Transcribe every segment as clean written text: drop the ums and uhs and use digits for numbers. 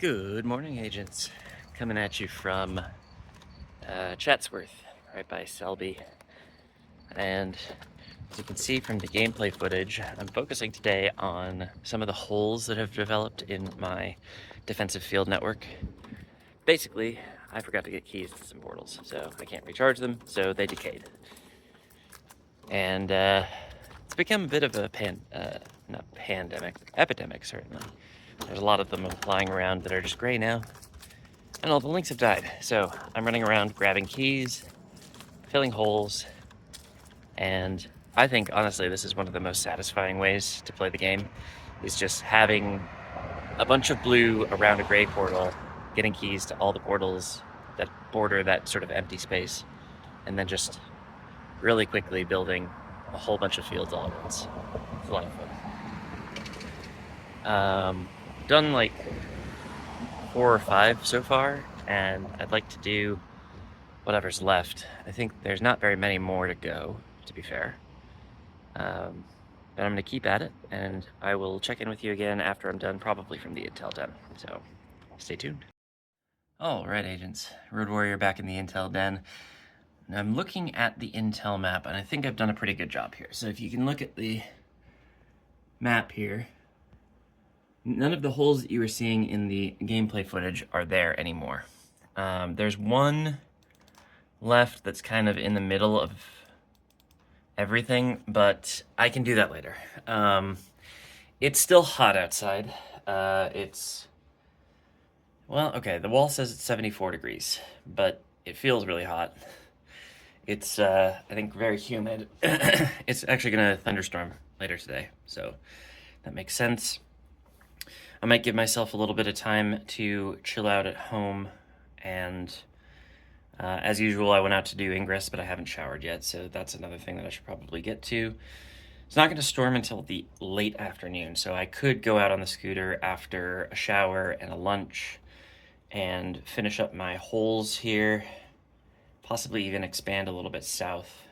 Good morning, agents. Coming at you from Chatsworth, right by Selby. And as you can see from the gameplay footage, I'm focusing today on some of the holes that have developed in my defensive field network. Basically, I forgot to get keys to some portals, so I can't recharge them, so they decayed. And it's become a bit of a not pandemic, epidemic, certainly. There's a lot of them flying around that are just gray now. And all the links have died. So I'm running around grabbing keys, filling holes, and I think honestly this is one of the most satisfying ways to play the game, is just having a bunch of blue around a gray portal, getting keys to all the portals that border that sort of empty space, and then just really quickly building a whole bunch of fields all at once. It's a lot of fun. Done like 4 or 5 so far, and I'd like to do whatever's left. I think there's not very many more to go, to be fair. But I'm going to keep at it, and I will check in with you again after I'm done, probably from the intel den. So stay tuned. All right, agents. Road Warrior back in the intel den. I'm looking at the intel map, and I think I've done a pretty good job here. So if you can look at the map here, none of the holes that you were seeing in the gameplay footage are there anymore. There's one left that's kind of in the middle of everything, but I can do that later. It's still hot outside. Well, okay, the wall says it's 74 degrees, but it feels really hot. It's, I think, very humid. It's actually gonna thunderstorm later today, so that makes sense. I might give myself a little bit of time to chill out at home, and as usual, I went out to do ingress, but I haven't showered yet, so that's another thing that I should probably get to. It's not going to storm until the late afternoon, so I could go out on the scooter after a shower and a lunch and finish up my holes here, possibly even expand a little bit south.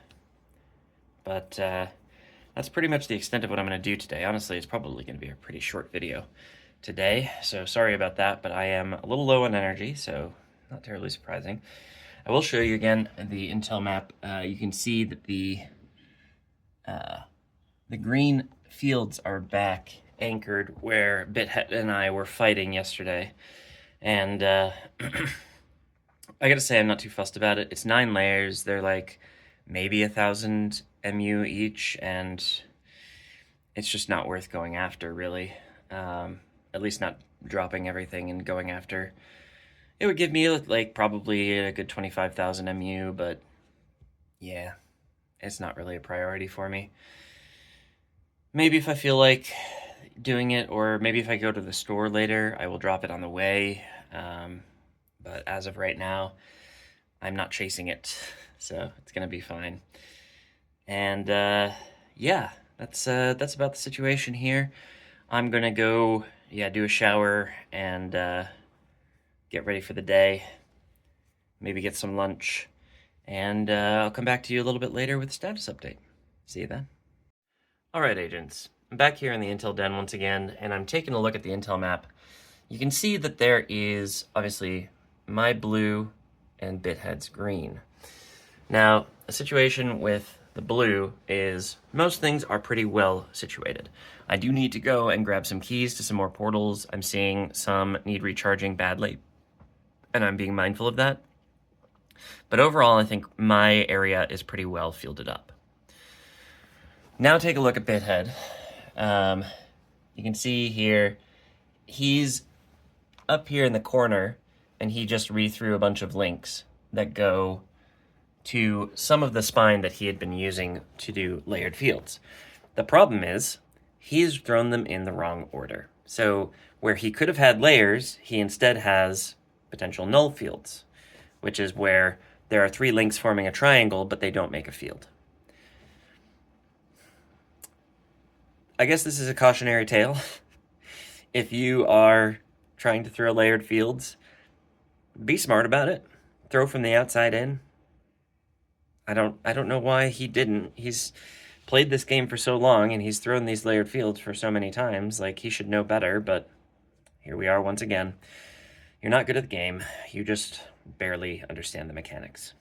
But that's pretty much the extent of what I'm going to do today. Honestly, it's probably going to be a pretty short video today, so sorry about that, but I am a little low on energy, so not terribly surprising. I will show you again the intel map. You can see that the green fields are back anchored where Bithead and I were fighting yesterday, and I gotta say I'm not too fussed about it. It's 9 layers. They're like maybe 1,000 MU each, and it's just not worth going after, really. At least not dropping everything and going after. It would give me like probably a good 25,000 MU, but yeah, it's not really a priority for me. Maybe if I feel like doing it, or maybe if I go to the store later, I will drop it on the way. But as of right now, I'm not chasing it, so it's gonna be fine. And yeah, that's about the situation here. I'm gonna go, do a shower and get ready for the day, maybe get some lunch, and I'll come back to you a little bit later with a status update. See you then. All right, agents, I'm back here in the intel den once again, and I'm taking a look at the intel map. You can see that there is obviously my blue and Bithead's green. Now, the situation with the blue is most things are pretty well situated. I do need to go and grab some keys to some more portals. I'm seeing some need recharging badly, and I'm being mindful of that. But overall, I think my area is pretty well fielded up. Now take a look at Bithead. You can see here, he's up here in the corner, and he just re-threw a bunch of links that go to some of the spine that he had been using to do layered fields. The problem is, he's thrown them in the wrong order. So where he could have had layers, he instead has potential null fields, which is where there are 3 links forming a triangle, but they don't make a field. I guess this is a cautionary tale. If you are trying to throw layered fields, be smart about it. Throw from the outside in. I don't know why he didn't. He's played this game for so long, and he's thrown these layered fields for so many times. Like, he should know better, but here we are once again. You're not good at the game, you just barely understand the mechanics.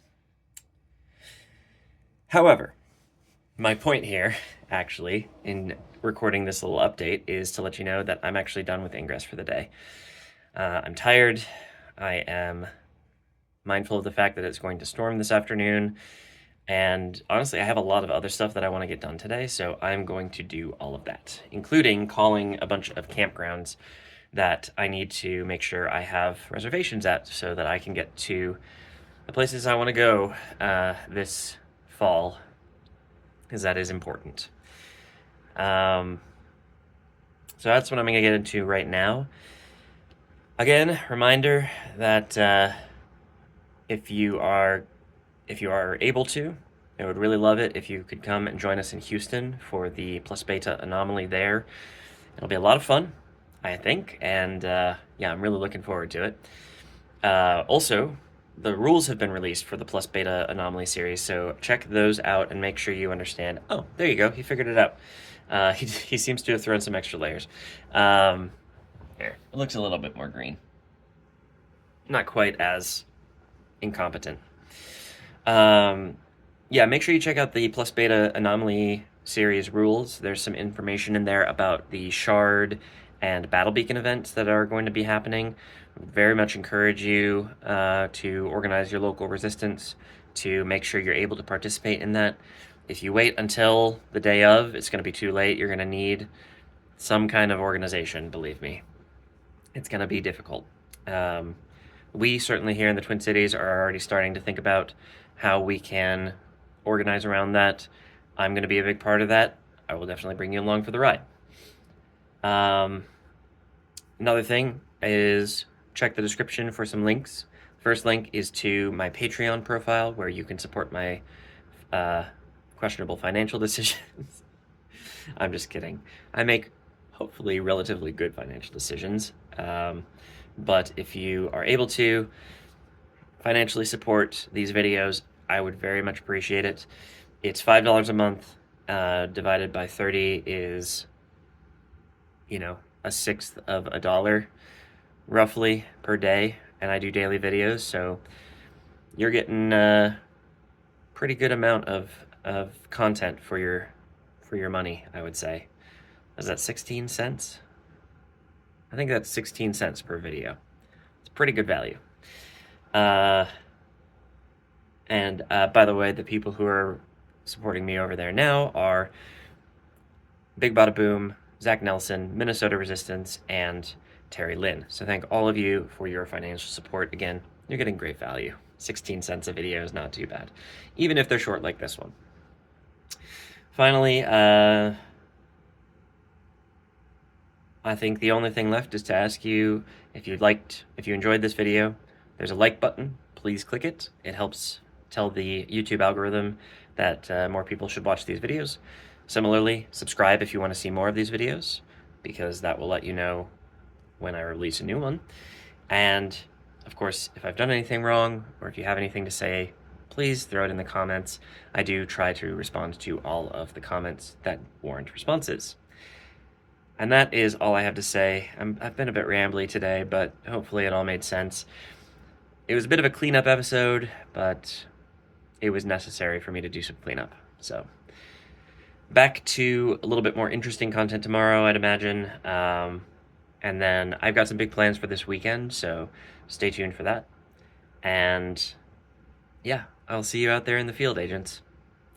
However, my point here, actually, in recording this little update is to let you know that I'm actually done with Ingress for the day. I'm tired. I am mindful of the fact that it's going to storm this afternoon. And honestly, I have a lot of other stuff that I want to get done today, so I'm going to do all of that, including calling a bunch of campgrounds that I need to make sure I have reservations at so that I can get to the places I want to go this fall, because that is important. So that's what I'm going to get into right now. Again, reminder that if you are able to, I would really love it if you could come and join us in Houston for the Plus Beta Anomaly there. It'll be a lot of fun, I think, and yeah, I'm really looking forward to it. Also, the rules have been released for the Plus Beta Anomaly series, so check those out and make sure you understand. Oh, there you go, he figured it out. He seems to have thrown some extra layers. Here, it looks a little bit more green. Not quite as incompetent. Yeah, make sure you check out the Plus Beta Anomaly series rules. There's some information in there about the Shard and Battle Beacon events that are going to be happening. Very much encourage you to organize your local resistance to make sure you're able to participate in that. If you wait until the day of, it's going to be too late. You're going to need some kind of organization, believe me. It's going to be difficult. We certainly here in the Twin Cities are already starting to think about how we can organize around that. I'm going to be a big part of that. I will definitely bring you along for the ride. Another thing is check the description for some links. First link is to my Patreon profile where you can support my questionable financial decisions. I'm just kidding. I make hopefully relatively good financial decisions. But if you are able to financially support these videos, I would very much appreciate it. It's $5 a month, divided by 30 is, you know, a sixth of a dollar, roughly, per day, and I do daily videos, so you're getting a pretty good amount of content for your money, I would say. Is that 16 cents? I think that's 16 cents per video. It's pretty good value. And by the way, the people who are supporting me over there now are BigBadaBoom, Zach Nelson, Minnesota Resistance, and Teri Lynn. So thank all of you for your financial support. Again, you're getting great value. 16 cents a video is not too bad, even if they're short like this one. Finally, I think the only thing left is to ask you if you enjoyed this video, there's a like button. Please click it. It helps tell the YouTube algorithm that more people should watch these videos. Similarly, subscribe if you want to see more of these videos, because that will let you know when I release a new one. And of course, if I've done anything wrong, or if you have anything to say, please throw it in the comments. I do try to respond to all of the comments that warrant responses. And that is all I have to say. I've been a bit rambly today, but hopefully it all made sense. It was a bit of a cleanup episode, but it was necessary for me to do some cleanup. So back to a little bit more interesting content tomorrow, I'd imagine. And then I've got some big plans for this weekend, so stay tuned for that. And yeah, I'll see you out there in the field, agents.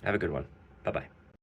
Have a good one. Bye-bye.